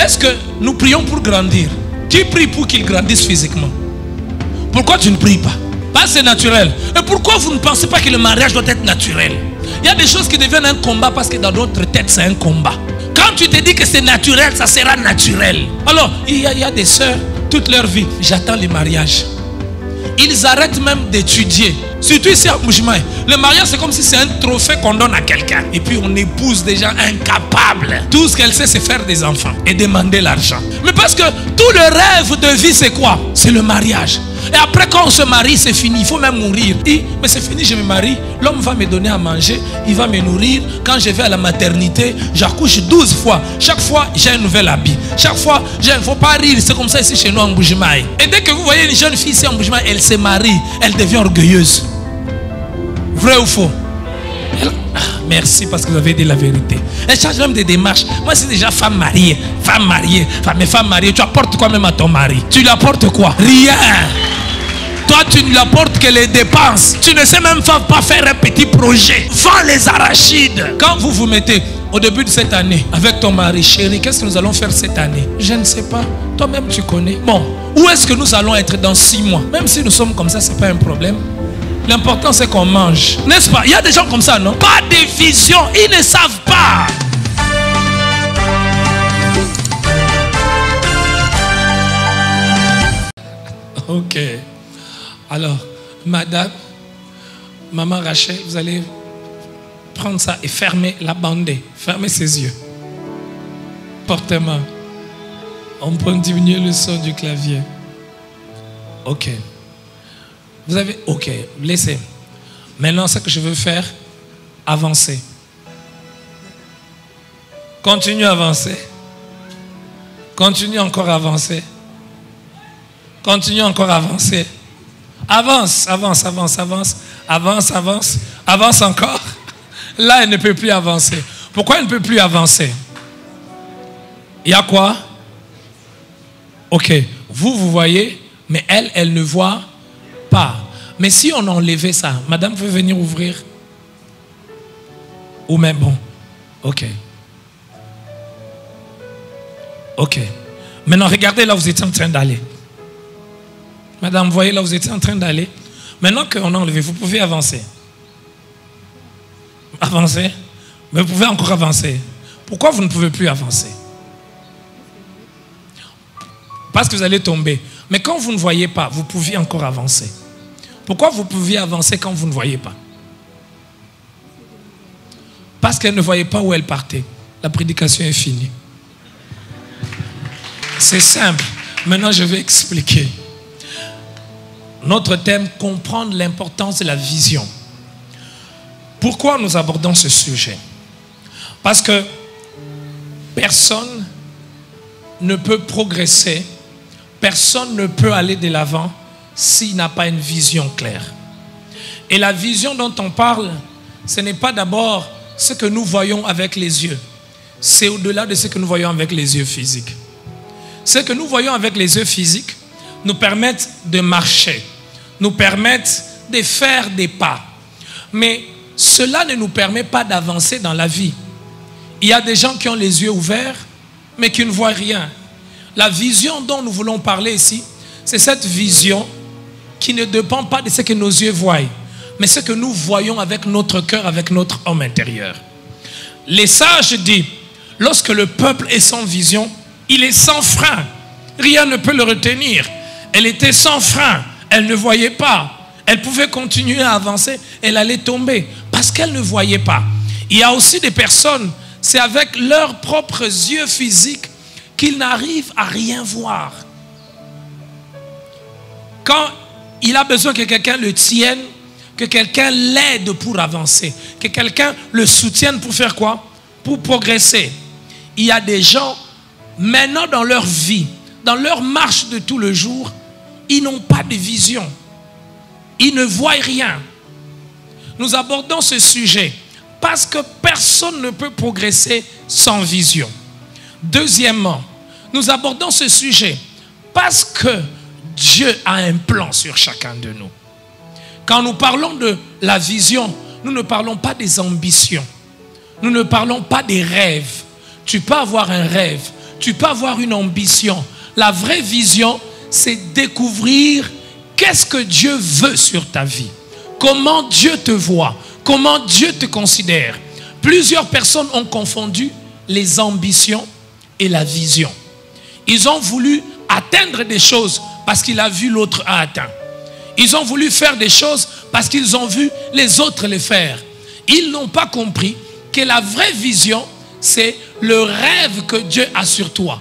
Est-ce que nous prions pour grandir? Qui prie pour qu'il grandisse physiquement? Pourquoi tu ne pries pas? Parce que c'est naturel. Et pourquoi vous ne pensez pas que le mariage doit être naturel? Il y a des choses qui deviennent un combat parce que dans notre tête c'est un combat. Quand tu te dis que c'est naturel, ça sera naturel. Alors, il y a des sœurs, toute leur vie, j'attends le mariage. Ils arrêtent même d'étudier. Surtout ici à Mbuji-Mayi. Le mariage, c'est comme si c'est un trophée qu'on donne à quelqu'un. Et puis on épouse des gens incapables. Tout ce qu'elle sait, c'est faire des enfants et demander l'argent. Mais parce que tout le rêve de vie, c'est quoi? C'est le mariage. Et après, quand on se marie, c'est fini. Il faut même mourir. Mais c'est fini, je me marie. L'homme va me donner à manger. Il va me nourrir. Quand je vais à la maternité, j'accouche 12 fois. Chaque fois, j'ai un nouvel habit. Chaque fois, il ne faut pas rire. C'est comme ça ici chez nous en Mbuji-Mayi. Et dès que vous voyez une jeune fille ici en Mbuji-Mayi, elle se marie. Elle devient orgueilleuse. Vrai ou faux? Merci parce que vous avez dit la vérité. Elle change même des démarches. Moi, c'est déjà femme mariée. Femme mariée. Mais femme mariée, tu apportes quoi même à ton mari? Tu lui apportes quoi? Rien. Toi, tu ne lui apportes que les dépenses. Tu ne sais même pas faire un petit projet. Vends les arachides. Quand vous vous mettez au début de cette année avec ton mari, chérie, qu'est-ce que nous allons faire cette année? Je ne sais pas. Toi-même, tu connais. Bon, où est-ce que nous allons être dans 6 mois? Même si nous sommes comme ça, ce n'est pas un problème. L'important, c'est qu'on mange. N'est-ce pas? Il y a des gens comme ça, non? Pas de vision. Ils ne savent pas. Ok. Alors, madame, maman Rachel, vous allez prendre ça et fermer la bandée. Fermez ses yeux. Portez-moi. On peut diminuer le son du clavier. Ok. Vous avez... Ok, laissez. Maintenant, ce que je veux faire, avancer. Continue à avancer. Continue encore à avancer. Continue encore à avancer. Avance, avance, avance, avance. Avance, avance. Avance encore. Là, elle ne peut plus avancer. Pourquoi elle ne peut plus avancer? Il y a quoi? Ok, vous voyez, mais elle ne voit pas. Mais si on enlevait ça, madame veut venir ouvrir? Ou même bon? Ok. Ok. Maintenant, regardez là où vous étiez en train d'aller. Madame, voyez là où vous étiez en train d'aller. Maintenant qu'on a enlevé, vous pouvez avancer. Avancer. Mais vous pouvez encore avancer. Pourquoi vous ne pouvez plus avancer? Parce que vous allez tomber. Mais quand vous ne voyez pas, vous pouviez encore avancer. Pourquoi vous pouviez avancer quand vous ne voyez pas? Parce qu'elle ne voyait pas où elle partait. La prédication est finie. C'est simple. Maintenant, je vais expliquer. Notre thème, comprendre l'importance de la vision. Pourquoi nous abordons ce sujet? Parce que personne ne peut progresser, personne ne peut aller de l'avant s'il n'a pas une vision claire. Et la vision dont on parle, ce n'est pas d'abord ce que nous voyons avec les yeux. C'est au-delà de ce que nous voyons avec les yeux physiques. Ce que nous voyons avec les yeux physiques nous permettent de marcher, nous permettent de faire des pas. Mais cela ne nous permet pas d'avancer dans la vie. Il y a des gens qui ont les yeux ouverts, mais qui ne voient rien. La vision dont nous voulons parler ici, c'est cette vision qui ne dépend pas de ce que nos yeux voient, mais ce que nous voyons avec notre cœur, avec notre homme intérieur. Les sages disent, lorsque le peuple est sans vision, il est sans frein. Rien ne peut le retenir. Elle était sans frein. Elle ne voyait pas. Elle pouvait continuer à avancer. Elle allait tomber parce qu'elle ne voyait pas. Il y a aussi des personnes, c'est avec leurs propres yeux physiques qu'ils n'arrivent à rien voir. Quand il a besoin que quelqu'un le tienne, que quelqu'un l'aide pour avancer, que quelqu'un le soutienne pour faire quoi? Pour progresser. Il y a des gens, maintenant dans leur vie, dans leur marche de tout le jour, ils n'ont pas de vision. Ils ne voient rien. Nous abordons ce sujet parce que personne ne peut progresser sans vision. Deuxièmement, nous abordons ce sujet parce que Dieu a un plan sur chacun de nous. Quand nous parlons de la vision, nous ne parlons pas des ambitions. Nous ne parlons pas des rêves. Tu peux avoir un rêve, tu peux avoir une ambition. La vraie vision, c'est découvrir qu'est-ce que Dieu veut sur ta vie. Comment Dieu te voit, comment Dieu te considère. Plusieurs personnes ont confondu les ambitions et la vision. Ils ont voulu atteindre des choses parce qu'il a vu l'autre a atteint. Ils ont voulu faire des choses parce qu'ils ont vu les autres les faire. Ils n'ont pas compris que la vraie vision, c'est le rêve que Dieu a sur toi.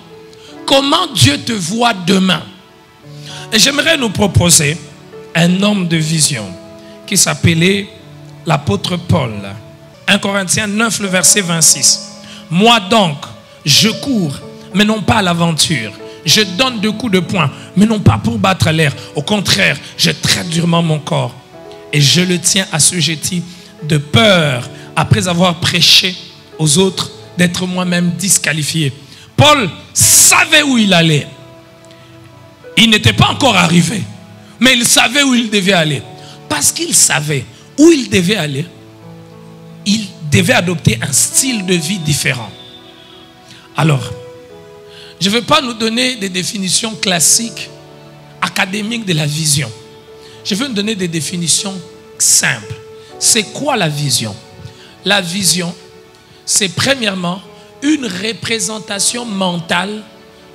Comment Dieu te voit demain. Et j'aimerais nous proposer un homme de vision qui s'appelait l'apôtre Paul. 1 Corinthiens 9, le verset 26. Moi donc, je cours, mais non pas à l'aventure. Je donne 2 coups de poing, mais non pas pour battre l'air. Au contraire, je traite durement mon corps. Et je le tiens assujetti de peur, après avoir prêché aux autres, d'être moi-même disqualifié. Paul savait où il allait. Il n'était pas encore arrivé, mais il savait où il devait aller. Parce qu'il savait où il devait aller, il devait adopter un style de vie différent. Alors, je ne vais pas nous donner des définitions classiques, académiques de la vision. Je veux nous donner des définitions simples. C'est quoi la vision? La vision, c'est premièrement une représentation mentale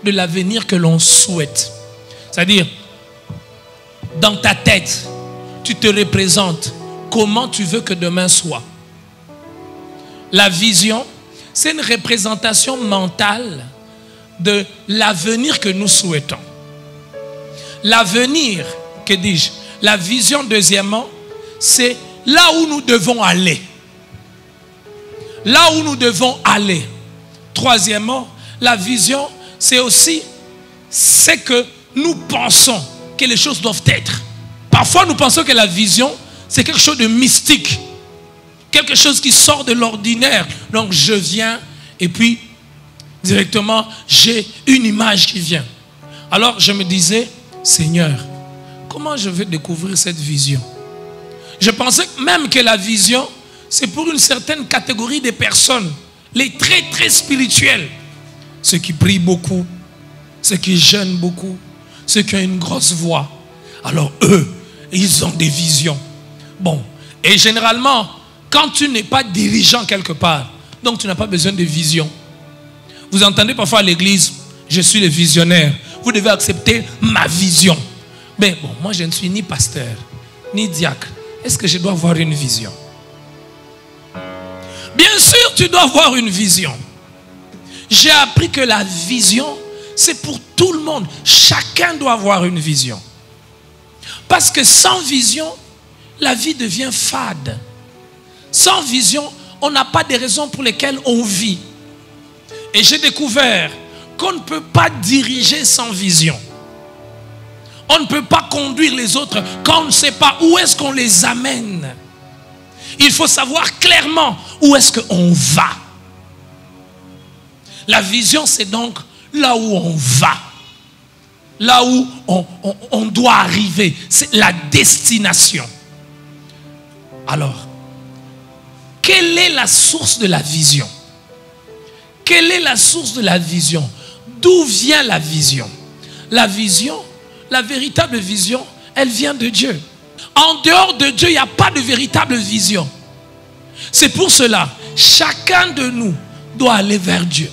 de l'avenir que l'on souhaite. C'est-à-dire, dans ta tête, tu te représentes comment tu veux que demain soit. La vision, c'est une représentation mentale de l'avenir que nous souhaitons. L'avenir, que dis-je? La vision, deuxièmement, c'est là où nous devons aller. Là où nous devons aller. Troisièmement, la vision, c'est aussi ce que nous pensons que les choses doivent être. Parfois, nous pensons que la vision, c'est quelque chose de mystique. Quelque chose qui sort de l'ordinaire. Donc, je viens et puis, directement, j'ai une image qui vient. Alors, je me disais, Seigneur, comment je vais découvrir cette vision? Je pensais même que la vision, c'est pour une certaine catégorie de personnes. Les très, très spirituels. Ceux qui prient beaucoup, ceux qui jeûnent beaucoup, ceux qui ont une grosse voix. Alors, eux, ils ont des visions. Bon, et généralement, quand tu n'es pas dirigeant quelque part, donc tu n'as pas besoin de vision. Vous entendez parfois à l'église, je suis le visionnaire. Vous devez accepter ma vision. Mais bon, moi je ne suis ni pasteur, ni diacre. Est-ce que je dois avoir une vision? Bien sûr, tu dois avoir une vision. J'ai appris que la vision, c'est pour tout le monde. Chacun doit avoir une vision. Parce que sans vision, la vie devient fade. Sans vision, on n'a pas de raisons pour lesquelles on vit. Et j'ai découvert qu'on ne peut pas diriger sans vision. On ne peut pas conduire les autres quand on ne sait pas où est-ce qu'on les amène. Il faut savoir clairement où est-ce qu'on va. La vision, c'est donc là où on va. Là où on doit arriver. C'est la destination. Alors, quelle est la source de la vision? Quelle est la source de la vision? D'où vient la vision? La vision, la véritable vision, elle vient de Dieu. En dehors de Dieu, il n'y a pas de véritable vision. C'est pour cela, chacun de nous doit aller vers Dieu.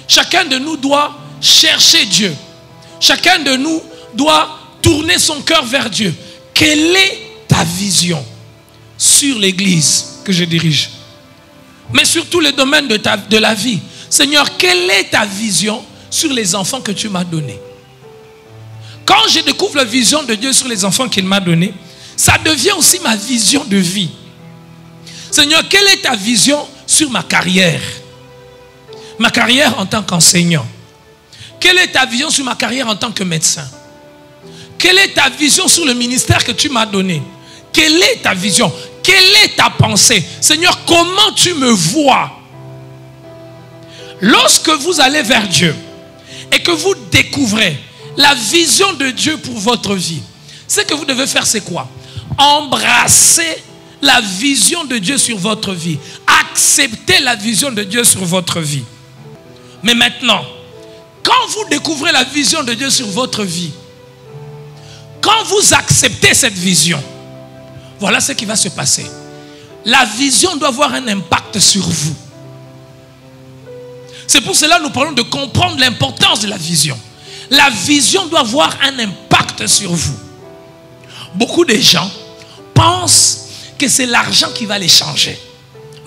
Chacun de nous doit chercher Dieu. Chacun de nous doit tourner son cœur vers Dieu. Quelle est ta vision sur l'église que je dirige? Mais sur tous les domaines de la vie. Seigneur, quelle est ta vision sur les enfants que tu m'as donnés? Quand je découvre la vision de Dieu sur les enfants qu'il m'a donnés, ça devient aussi ma vision de vie. Seigneur, quelle est ta vision sur ma carrière? Ma carrière en tant qu'enseignant. Quelle est ta vision sur ma carrière en tant que médecin? Quelle est ta vision sur le ministère que tu m'as donné? Quelle est ta vision? Quelle est ta pensée? Seigneur, comment tu me vois? Lorsque vous allez vers Dieu et que vous découvrez la vision de Dieu pour votre vie, ce que vous devez faire, c'est quoi? Embrasser la vision de Dieu sur votre vie. Accepter la vision de Dieu sur votre vie. Mais maintenant, quand vous découvrez la vision de Dieu sur votre vie, quand vous acceptez cette vision, voilà ce qui va se passer. La vision doit avoir un impact sur vous. C'est pour cela que nous parlons de comprendre l'importance de la vision. La vision doit avoir un impact sur vous. Beaucoup de gens pensent que c'est l'argent qui va les changer.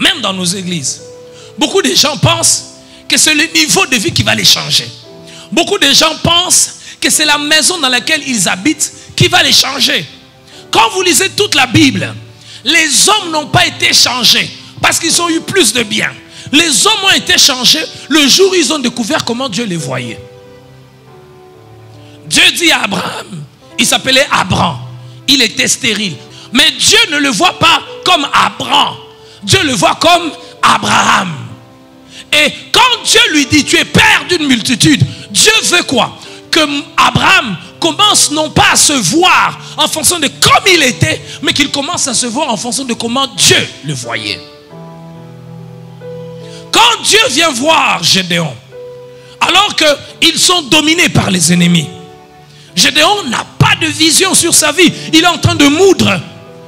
Même dans nos églises. Beaucoup de gens pensent que c'est le niveau de vie qui va les changer. Beaucoup de gens pensent que c'est la maison dans laquelle ils habitent qui va les changer. Quand vous lisez toute la Bible, les hommes n'ont pas été changés parce qu'ils ont eu plus de biens. Les hommes ont été changés le jour où ils ont découvert comment Dieu les voyait. Dieu dit à Abraham, il s'appelait Abram, il était stérile. Mais Dieu ne le voit pas comme Abram, Dieu le voit comme Abraham. Et quand Dieu lui dit, tu es père d'une multitude, Dieu veut quoi? Que Abraham commence non pas à se voir en fonction de comme il était, mais qu'il commence à se voir en fonction de comment Dieu le voyait. Quand Dieu vient voir Gédéon, alors qu'ils sont dominés par les ennemis, Gédéon n'a pas de vision sur sa vie. Il est en train de moudre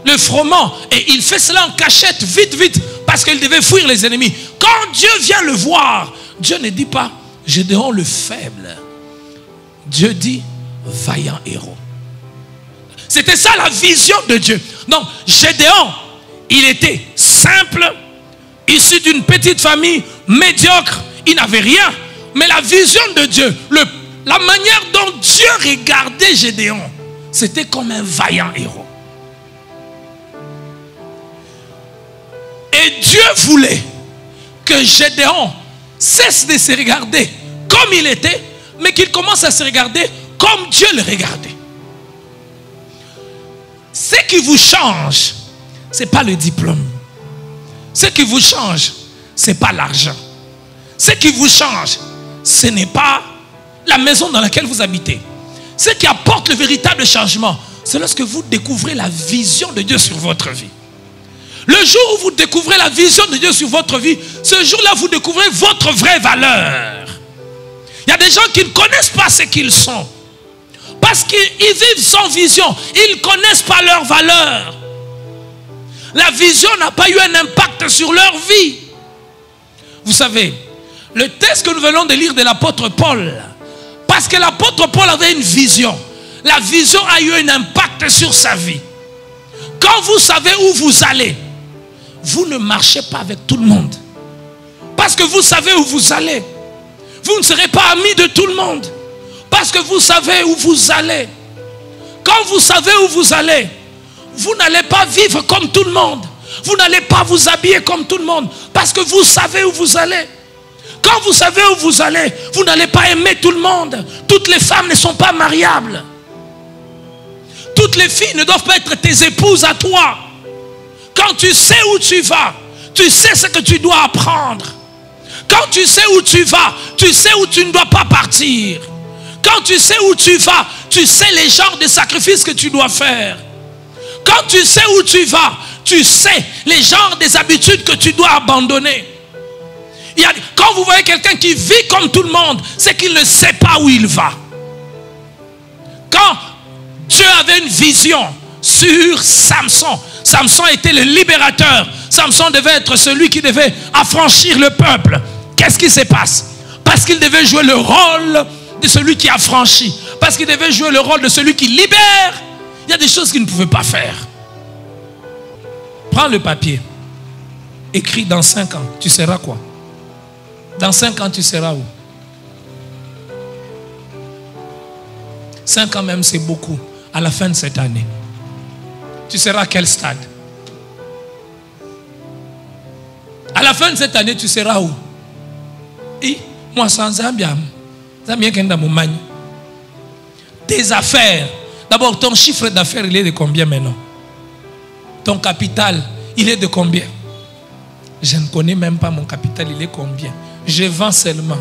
le froment et il fait cela en cachette, vite, vite, parce qu'il devait fuir les ennemis. Quand Dieu vient le voir, Dieu ne dit pas Gédéon le faible. Dieu dit vaillant héros. C'était ça la vision de Dieu. Donc Gédéon, il était simple, issu d'une petite famille, médiocre, il n'avait rien. Mais la vision de Dieu, la manière dont Dieu regardait Gédéon, c'était comme un vaillant héros. Et Dieu voulait que Gédéon cesse de se regarder comme il était, mais qu'il commence à se regarder comme Dieu le regardait. Ce qui vous change, ce n'est pas le diplôme. Ce qui vous change, ce n'est pas l'argent. Ce qui vous change, ce n'est pas la maison dans laquelle vous habitez. Ce qui apporte le véritable changement, c'est lorsque vous découvrez la vision de Dieu sur votre vie. Le jour où vous découvrez la vision de Dieu sur votre vie, ce jour-là, vous découvrez votre vraie valeur. Il y a des gens qui ne connaissent pas ce qu'ils sont. Parce qu'ils vivent sans vision. Ils ne connaissent pas leur valeur. La vision n'a pas eu un impact sur leur vie. Vous savez, le texte que nous venons de lire de l'apôtre Paul, parce que l'apôtre Paul avait une vision, la vision a eu un impact sur sa vie. Quand vous savez où vous allez, vous ne marchez pas avec tout le monde. Parce que vous savez où vous allez. Vous ne serez pas amis de tout le monde. Parce que vous savez où vous allez. Quand vous savez où vous allez, vous n'allez pas vivre comme tout le monde. Vous n'allez pas vous habiller comme tout le monde. Parce que vous savez où vous allez. Quand vous savez où vous allez, vous n'allez pas aimer tout le monde. Toutes les femmes ne sont pas mariables. Toutes les filles ne doivent pas être tes épouses à toi. Quand tu sais où tu vas, tu sais ce que tu dois apprendre. Quand tu sais où tu vas, tu sais où tu ne dois pas partir. Quand tu sais où tu vas, tu sais les genres de sacrifices que tu dois faire. Quand tu sais où tu vas, tu sais les genres des habitudes que tu dois abandonner. Quand vous voyez quelqu'un qui vit comme tout le monde, c'est qu'il ne sait pas où il va. Quand Dieu avait une vision sur Samson, Samson était le libérateur. Samson devait être celui qui devait affranchir le peuple. Qu'est-ce qui se passe? Parce qu'il devait jouer le rôle de celui qui affranchit. Parce qu'il devait jouer le rôle de celui qui libère. Il y a des choses qu'il ne pouvait pas faire. Prends le papier. Écris dans 5 ans. Tu seras quoi? Dans 5 ans, tu seras où? 5 ans même, c'est beaucoup. À la fin de cette année, tu seras à quel stade? À la fin de cette année, tu seras où? Et moi, sans Zambia, tes affaires. D'abord, ton chiffre d'affaires, il est de combien maintenant? Ton capital, il est de combien? Je ne connais même pas mon capital, il est combien? Je vends seulement.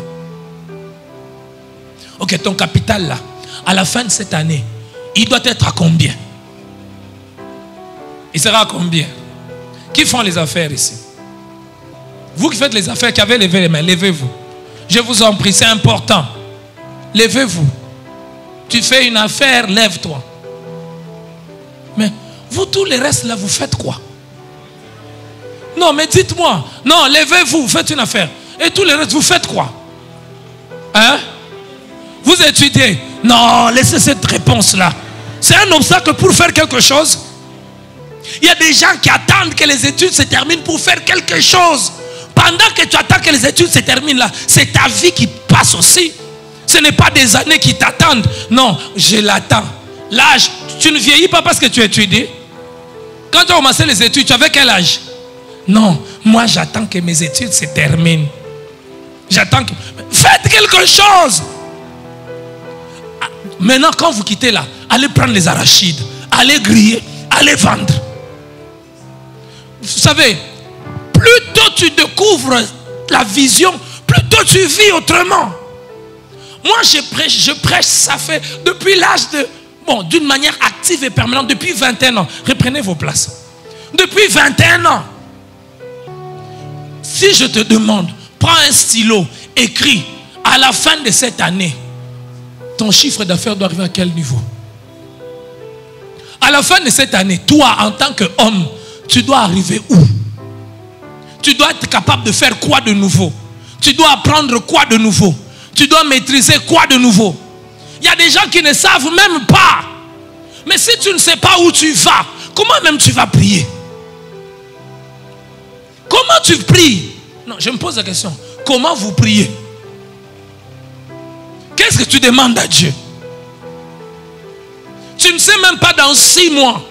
Ok, ton capital là, à la fin de cette année, il doit être à combien? Il sera à combien? Qui font les affaires ici? Vous qui faites les affaires, qui avez levé les mains, levez-vous. Je vous en prie, c'est important. Levez-vous. Tu fais une affaire, lève-toi. Mais vous, tous les restes là, vous faites quoi? Non, mais dites-moi. Non, levez-vous, vous faites une affaire. Et tous les restes, vous faites quoi? Hein? Vous étudiez. Non, laissez cette réponse-là. C'est un obstacle pour faire quelque chose. Il y a des gens qui attendent que les études se terminent pour faire quelque chose. Pendant que tu attends que les études se terminent là, c'est ta vie qui passe aussi. Ce n'est pas des années qui t'attendent. Non, je l'attends. L'âge, tu ne vieillis pas parce que tu étudies. Quand tu as commencé les études, tu avais quel âge? Non, moi j'attends que mes études se terminent. J'attends que... Faites quelque chose. Maintenant, quand vous quittez là, allez prendre les arachides, allez griller, allez vendre. Vous savez, plus tôt tu découvres la vision, plus tôt tu vis autrement. Moi, je prêche, ça fait depuis l'âge de... Bon, d'une manière active et permanente, depuis 21 ans. Reprenez vos places. Depuis 21 ans. Si je te demande, prends un stylo, écris, à la fin de cette année, ton chiffre d'affaires doit arriver à quel niveau? À la fin de cette année, toi, en tant qu'homme, tu dois arriver où? Tu dois être capable de faire quoi de nouveau? Tu dois apprendre quoi de nouveau? Tu dois maîtriser quoi de nouveau? Il y a des gens qui ne savent même pas. Mais si tu ne sais pas où tu vas, comment même tu vas prier? Comment tu pries? Non, je me pose la question. Comment vous priez? Qu'est-ce que tu demandes à Dieu? Tu ne sais même pas dans 6 mois.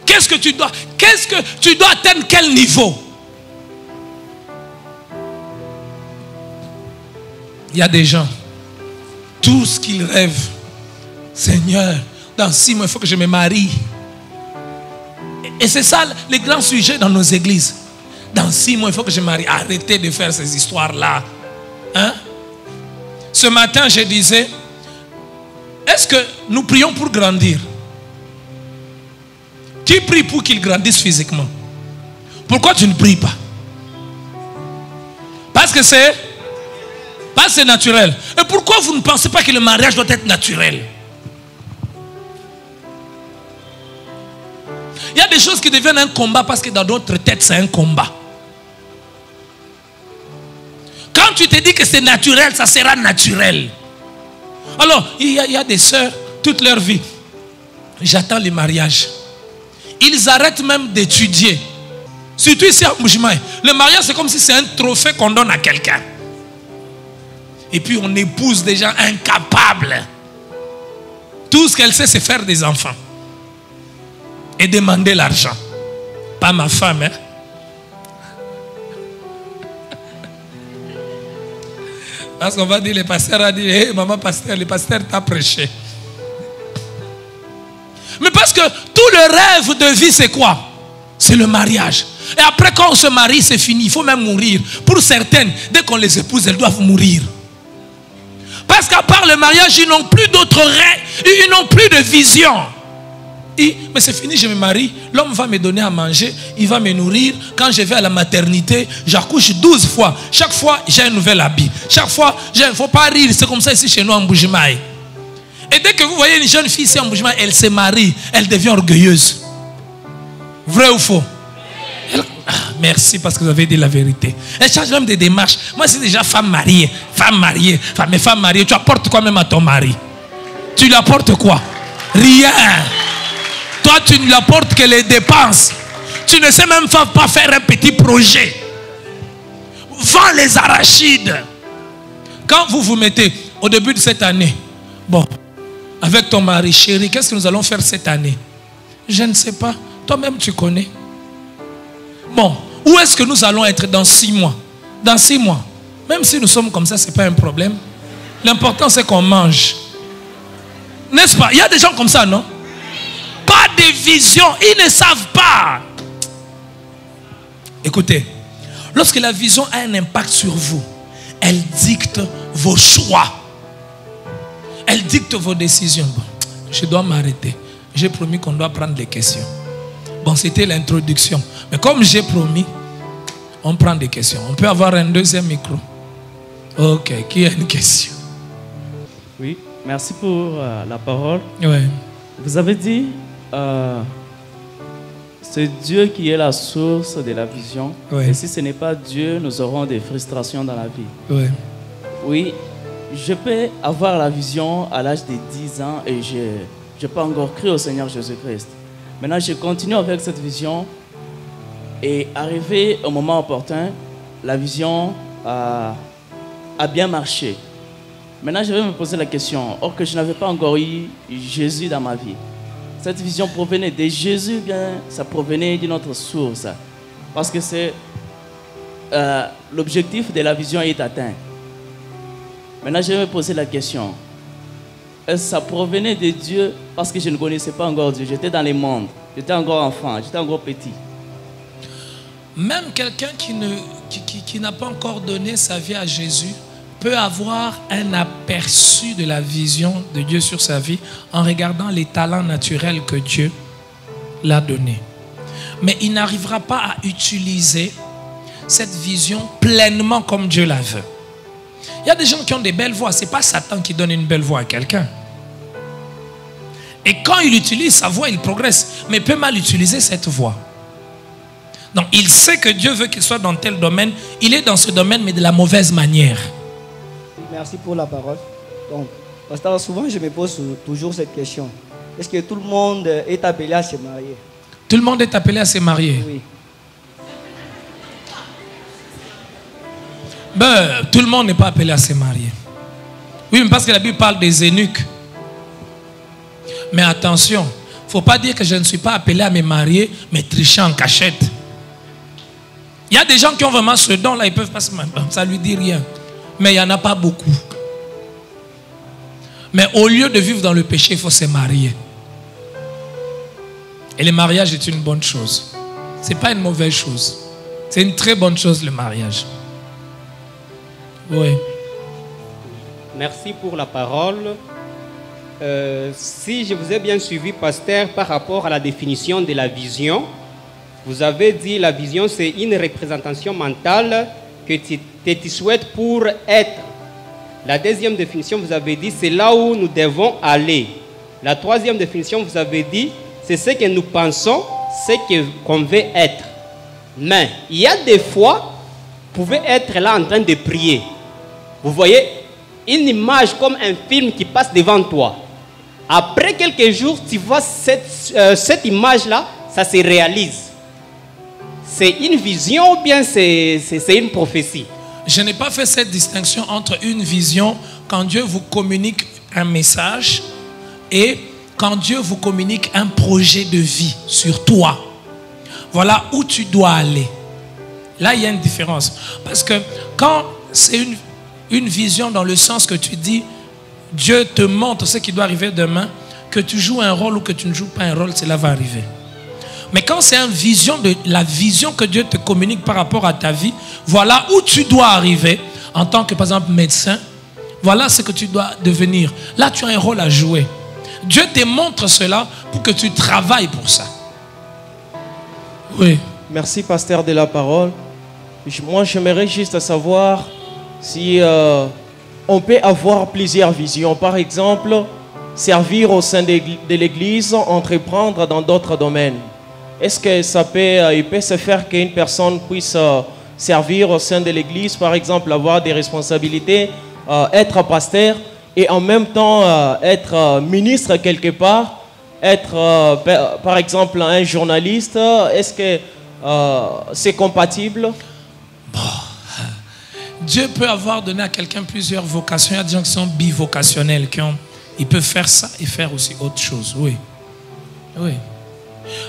Qu'est-ce que tu dois atteindre quel niveau? Il y a des gens, tout ce qu'ils rêvent, Seigneur, dans 6 mois, il faut que je me marie. Et c'est ça le grand sujet dans nos églises. Dans 6 mois, il faut que je me marie. Arrêtez de faire ces histoires-là. Hein? Ce matin, je disais, est-ce que nous prions pour grandir? Qui prie pour qu'il grandisse physiquement? Pourquoi tu ne pries pas? Parce que c'est naturel. Et pourquoi vous ne pensez pas que le mariage doit être naturel? Il y a des choses qui deviennent un combat parce que dans d'autres têtes, c'est un combat. Quand tu te dis que c'est naturel, ça sera naturel. Alors, il y a des sœurs, toute leur vie, j'attends le mariage. Ils arrêtent même d'étudier. Surtout ici à Mbujimaï. Le mariage, c'est comme si c'est un trophée qu'on donne à quelqu'un. Et puis on épouse des gens incapables. Tout ce qu'elle sait, c'est faire des enfants. Et demander l'argent. Pas ma femme, hein. Parce qu'on va dire, le pasteur a dit, hey, maman pasteur, le pasteur t'a prêché. Mais parce que tout le rêve de vie, c'est quoi? C'est le mariage. Et après, quand on se marie, c'est fini. Il faut même mourir. Pour certaines, dès qu'on les épouse, elles doivent mourir. Parce qu'à part le mariage, ils n'ont plus d'autres rêves. Ils n'ont plus de vision. Mais c'est fini, je me marie. L'homme va me donner à manger. Il va me nourrir. Quand je vais à la maternité, j'accouche 12 fois. Chaque fois, j'ai un nouvel habit. Chaque fois, il ne faut pas rire. C'est comme ça ici chez nous en Mbujimaï. Et dès que vous voyez une jeune fille ici en Mbujimaï, elle se marie. Elle devient orgueilleuse. Vrai ou faux? Merci parce que vous avez dit la vérité. Elle change même des démarches. Moi, c'est déjà femme mariée. Mais femme mariée, tu apportes quoi même à ton mari? Tu lui apportes quoi? Rien. Toi, tu ne lui apportes que les dépenses. Tu ne sais même pas faire un petit projet. Vends les arachides. Quand vous vous mettez au début de cette année, bon, avec ton mari, chérie, qu'est-ce que nous allons faire cette année? Je ne sais pas. Toi-même, tu connais. Bon, où est-ce que nous allons être dans 6 mois? Dans 6 mois. Même si nous sommes comme ça, ce n'est pas un problème. L'important, c'est qu'on mange. N'est-ce pas? Il y a des gens comme ça, non? Pas de vision. Ils ne savent pas. Écoutez, lorsque la vision a un impact sur vous, elle dicte vos choix. Elle dicte vos décisions. Bon, je dois m'arrêter. J'ai promis qu'on doit prendre les questions. Bon, c'était l'introduction. Mais comme j'ai promis, on prend des questions. On peut avoir un deuxième micro. Ok, qui a une question? Oui, merci pour la parole. Ouais. Vous avez dit, c'est Dieu qui est la source de la vision. Ouais. Et si ce n'est pas Dieu, nous aurons des frustrations dans la vie. Ouais. Oui, je peux avoir la vision à l'âge de 10 ans et je n'ai pas encore cru au Seigneur Jésus-Christ. Maintenant, je continue avec cette vision et arrivé au moment opportun, la vision a bien marché. Maintenant, je vais me poser la question, or que je n'avais pas encore eu Jésus dans ma vie. Cette vision provenait de Jésus, bien, ça provenait d'une autre source. Parce que c'est l'objectif de la vision est atteint. Maintenant, je vais me poser la question. Est-ce que ça provenait de Dieu parce que je ne connaissais pas encore Dieu? J'étais dans les mondes, j'étais encore enfant, j'étais encore petit. Même quelqu'un qui n'a pas encore donné sa vie à Jésus peut avoir un aperçu de la vision de Dieu sur sa vie en regardant les talents naturels que Dieu l'a donnés. Mais il n'arrivera pas à utiliser cette vision pleinement comme Dieu la veut. Il y a des gens qui ont des belles voix. Ce n'est pas Satan qui donne une belle voix à quelqu'un. Et quand il utilise sa voix, il progresse. Mais il peut mal utiliser cette voix. Donc il sait que Dieu veut qu'il soit dans tel domaine. Il est dans ce domaine, mais de la mauvaise manière. Merci pour la parole. Donc, pasteur, souvent je me pose toujours cette question. Est-ce que tout le monde est appelé à se marier? Tout le monde est appelé à se marier. Oui. Ben, tout le monde n'est pas appelé à se marier. Oui, mais parce que la Bible parle des eunuques. Mais attention, il ne faut pas dire que je ne suis pas appelé à me marier, mais tricher en cachette. Il y a des gens qui ont vraiment ce don-là, ils ne peuvent pas se marier. Ça ne lui dit rien. Mais il n'y en a pas beaucoup. Mais au lieu de vivre dans le péché, il faut se marier. Et le mariage est une bonne chose. Ce n'est pas une mauvaise chose. C'est une très bonne chose, le mariage. Oui. Merci pour la parole. Si je vous ai bien suivi, pasteur, par rapport à la définition de la vision, vous avez dit la vision, c'est une représentation mentale que tu souhaites pour être. La deuxième définition, vous avez dit, c'est là où nous devons aller. La troisième définition, vous avez dit, c'est ce que nous pensons, ce qu'on veut être. Mais il y a des fois, vous pouvez être là en train de prier. Vous voyez une image comme un film qui passe devant toi. Après quelques jours, tu vois cette image-là, ça se réalise. C'est une vision ou bien c'est une prophétie? Je n'ai pas fait cette distinction entre une vision quand Dieu vous communique un message et quand Dieu vous communique un projet de vie sur toi. Voilà où tu dois aller. Là, il y a une différence. Parce que quand c'est une vision dans le sens que tu dis, Dieu te montre ce qui doit arriver demain, que tu joues un rôle ou que tu ne joues pas un rôle, cela va arriver. Mais quand c'est la vision que Dieu te communique par rapport à ta vie, voilà où tu dois arriver en tant que, par exemple, médecin. Voilà ce que tu dois devenir. Là, tu as un rôle à jouer. Dieu te montre cela pour que tu travailles pour ça. Oui. Merci, pasteur, de la parole. Moi, j'aimerais juste savoir si on peut avoir plusieurs visions. Par exemple, servir au sein de l'Église, entreprendre dans d'autres domaines. Est-ce que il peut se faire qu'une personne puisse servir au sein de l'Église, par exemple, avoir des responsabilités, être pasteur et en même temps être ministre quelque part, être par exemple un journaliste? Est-ce que c'est compatible? Bon. Dieu peut avoir donné à quelqu'un plusieurs vocations. Il y a des gens qui sont bivocationnels, ils peuvent faire ça et faire aussi autre chose. Oui. Oui.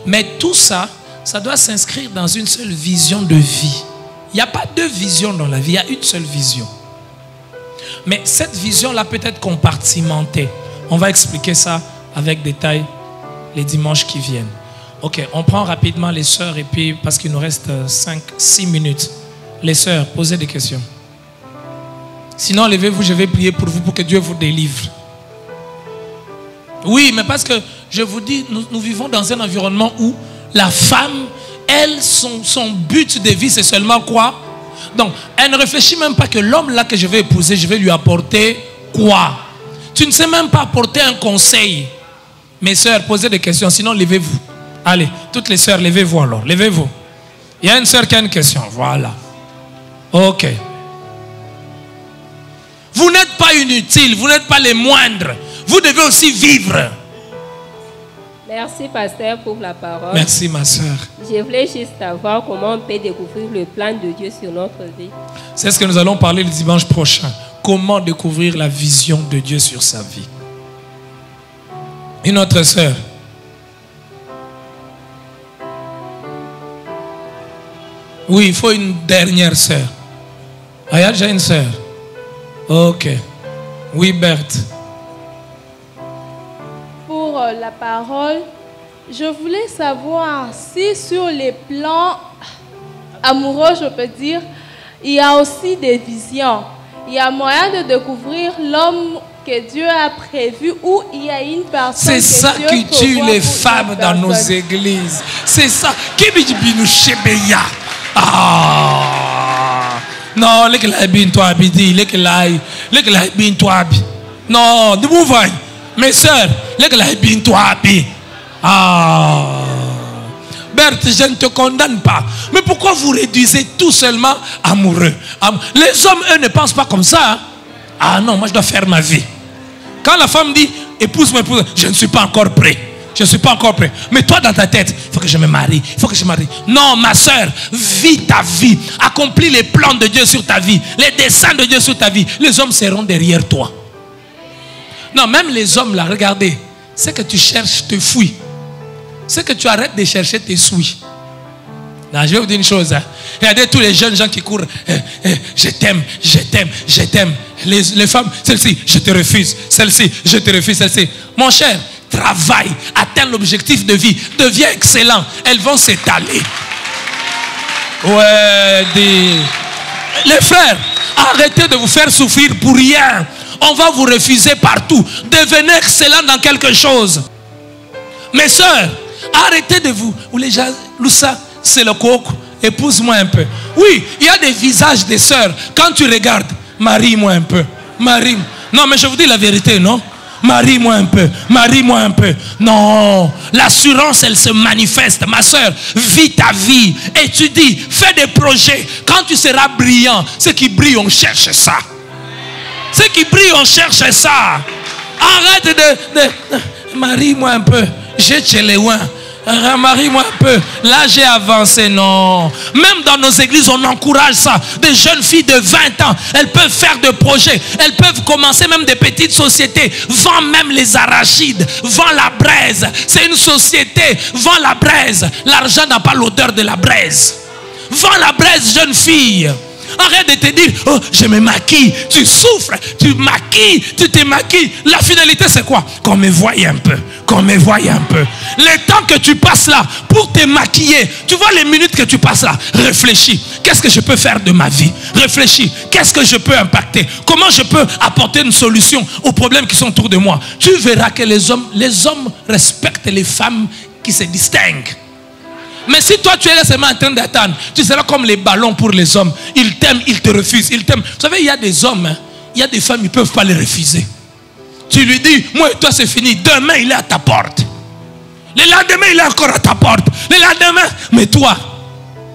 Mais tout ça, ça doit s'inscrire dans une seule vision de vie. Il n'y a pas deux visions dans la vie, il y a une seule vision. Mais cette vision-là peut être compartimentée. On va expliquer ça avec détail les dimanches qui viennent. Ok, on prend rapidement les sœurs et puis, parce qu'il nous reste 5-6 minutes. Les sœurs, posez des questions. Sinon, levez-vous, je vais prier pour vous pour que Dieu vous délivre. Oui, mais parce que je vous dis, nous vivons dans un environnement où la femme, elle, son but de vie, c'est seulement quoi? Donc, elle ne réfléchit même pas que l'homme là que je vais épouser, je vais lui apporter quoi? Tu ne sais même pas apporter un conseil. Mes sœurs, posez des questions, sinon levez-vous. Allez, toutes les sœurs, levez-vous alors, levez-vous. Il y a une sœur qui a une question, voilà. Ok. Vous n'êtes pas inutiles, vous n'êtes pas les moindres. Vous devez aussi vivre. Merci, pasteur, pour la parole. Merci, ma sœur. Je voulais juste savoir comment on peut découvrir le plan de Dieu sur notre vie. C'est ce que nous allons parler le dimanche prochain. Comment découvrir la vision de Dieu sur sa vie. Une autre sœur. Oui, il faut une dernière sœur. Ah, il y a déjà une sœur. Ok. Oui, Berthe. Pour la parole, je voulais savoir si sur les plans amoureux, je peux dire, il y a aussi des visions. Il y a moyen de découvrir l'homme que Dieu a prévu ou il y a une personne. C'est ça Dieu qui tue prévoit les pour femmes une dans nos personne. églises. C'est ça. Qui me dit binou chebeya? Ah. Non, les que la bin toi habiti, les que la bin toi habi. Non, de vous voyez. Mes sœurs, les que la bin toi habi. Ah. Berthe, je ne te condamne pas. Mais pourquoi vous réduisez tout seulement amoureux? Les hommes, eux, ne pensent pas comme ça. Hein? Ah non, moi je dois faire ma vie. Quand la femme dit, épouse-moi, épouse, je ne suis pas encore prêt. Je ne suis pas encore prêt. Mais toi, dans ta tête, il faut que je me marie. Il faut que je me marie. Non, ma soeur, vis ta vie. Accomplis les plans de Dieu sur ta vie. Les desseins de Dieu sur ta vie. Les hommes seront derrière toi. Non, même les hommes là, regardez. Ce que tu cherches te fouille. Ce que tu arrêtes de chercher te souille. Non, je vais vous dire une chose. Hein. Regardez tous les jeunes gens qui courent. Je t'aime, je t'aime, je t'aime. Les femmes, celle-ci, je te refuse. Celle-ci, je te refuse. Celle-ci. Mon cher, travaille, atteins l'objectif de vie, deviens excellent. Elles vont s'étaler. Ouais, les frères, arrêtez de vous faire souffrir pour rien. On va vous refuser partout. Devenez excellent dans quelque chose. Mes soeurs, arrêtez de vous. Ou les gens, ça, c'est le coq. Épouse-moi un peu. Oui, il y a des visages des sœurs. Quand tu regardes, marie-moi un peu. Marie. Non, mais je vous dis la vérité, non? Marie-moi un peu. Marie-moi un peu. Non. L'assurance, elle se manifeste. Ma soeur, vis ta vie. Étudie. Fais des projets. Quand tu seras brillant, ceux qui brillent, on cherche ça. Ceux qui brillent, on cherche ça. Arrête de marie-moi un peu. J'ai chez les ouins. Marie-moi un peu. Là, j'ai avancé. Non. Même dans nos églises, on encourage ça. Des jeunes filles de 20 ans, elles peuvent faire des projets. Elles peuvent commencer même des petites sociétés. Vends même les arachides. Vends la braise. C'est une société. Vends la braise. L'argent n'a pas l'odeur de la braise. Vends la braise, jeune fille. Arrête de te dire, oh, je me maquille. Tu souffres, tu maquilles, tu te maquilles. La finalité, c'est quoi? Qu'on me voie un peu. Qu'on me voie un peu. Le temps que tu passes là pour te maquiller, tu vois les minutes que tu passes là, réfléchis. Qu'est-ce que je peux faire de ma vie? Réfléchis. Qu'est-ce que je peux impacter? Comment je peux apporter une solution aux problèmes qui sont autour de moi? Tu verras que les hommes respectent les femmes qui se distinguent. Mais si toi tu es là seulement en train d'attendre, tu seras comme les ballons pour les hommes. Ils t'aiment, ils te refusent, ils t'aiment. Vous savez, il y a des hommes, hein, il y a des femmes, ils ne peuvent pas les refuser. Tu lui dis, moi et toi c'est fini. Demain il est à ta porte. Le lendemain il est encore à ta porte. Le lendemain, mais toi,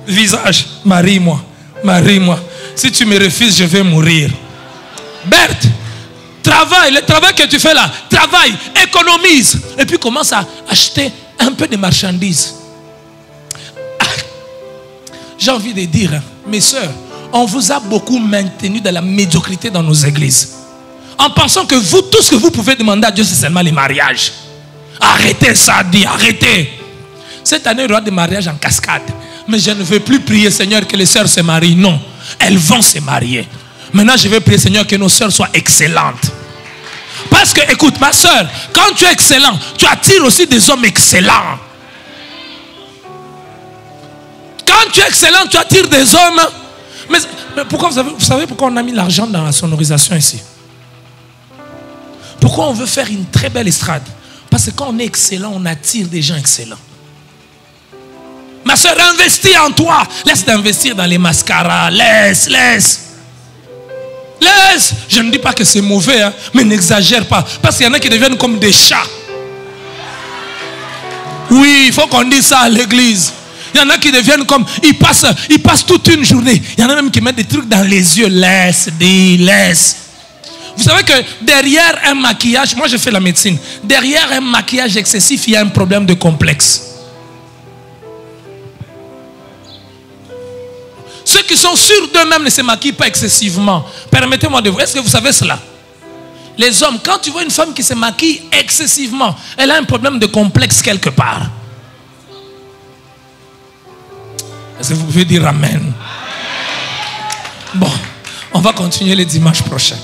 visage, marie-moi, marie-moi. Si tu me refuses, je vais mourir. Berthe, travaille, le travail que tu fais là, travaille, économise. Et puis commence à acheter un peu de marchandises. J'ai envie de dire, hein, mes soeurs, on vous a beaucoup maintenu dans la médiocrité dans nos églises. En pensant que vous, tout ce que vous pouvez demander à Dieu, c'est seulement les mariages. Arrêtez ça, dit, arrêtez. Cette année, il y aura des mariages en cascade. Mais je ne veux plus prier, Seigneur, que les sœurs se marient. Non, elles vont se marier. Maintenant, je vais prier, Seigneur, que nos sœurs soient excellentes. Parce que, écoute, ma sœur, quand tu es excellent, tu attires aussi des hommes excellents. Quand tu es excellent, tu attires des hommes. Mais pourquoi vous savez pourquoi on a mis l'argent dans la sonorisation ici? Pourquoi on veut faire une très belle estrade? Parce que quand on est excellent, on attire des gens excellents. Ma soeur, investis en toi. Laisse d'investir dans les mascaras. Laisse. Laisse. Je ne dis pas que c'est mauvais, hein, mais n'exagère pas. Parce qu'il y en a qui deviennent comme des chats. Oui, il faut qu'on dise ça à l'église. Il y en a qui deviennent comme... Ils passent toute une journée. Il y en a même qui mettent des trucs dans les yeux. Laisse. Vous savez que derrière un maquillage... Moi, je fais la médecine. Derrière un maquillage excessif, il y a un problème de complexe. Ceux qui sont sûrs d'eux-mêmes ne se maquillent pas excessivement. Permettez-moi de vous... Est-ce que vous savez cela? Les hommes, quand tu vois une femme qui se maquille excessivement, elle a un problème de complexe quelque part. Est-ce que vous pouvez dire Amen? Bon, on va continuer les dimanches prochains.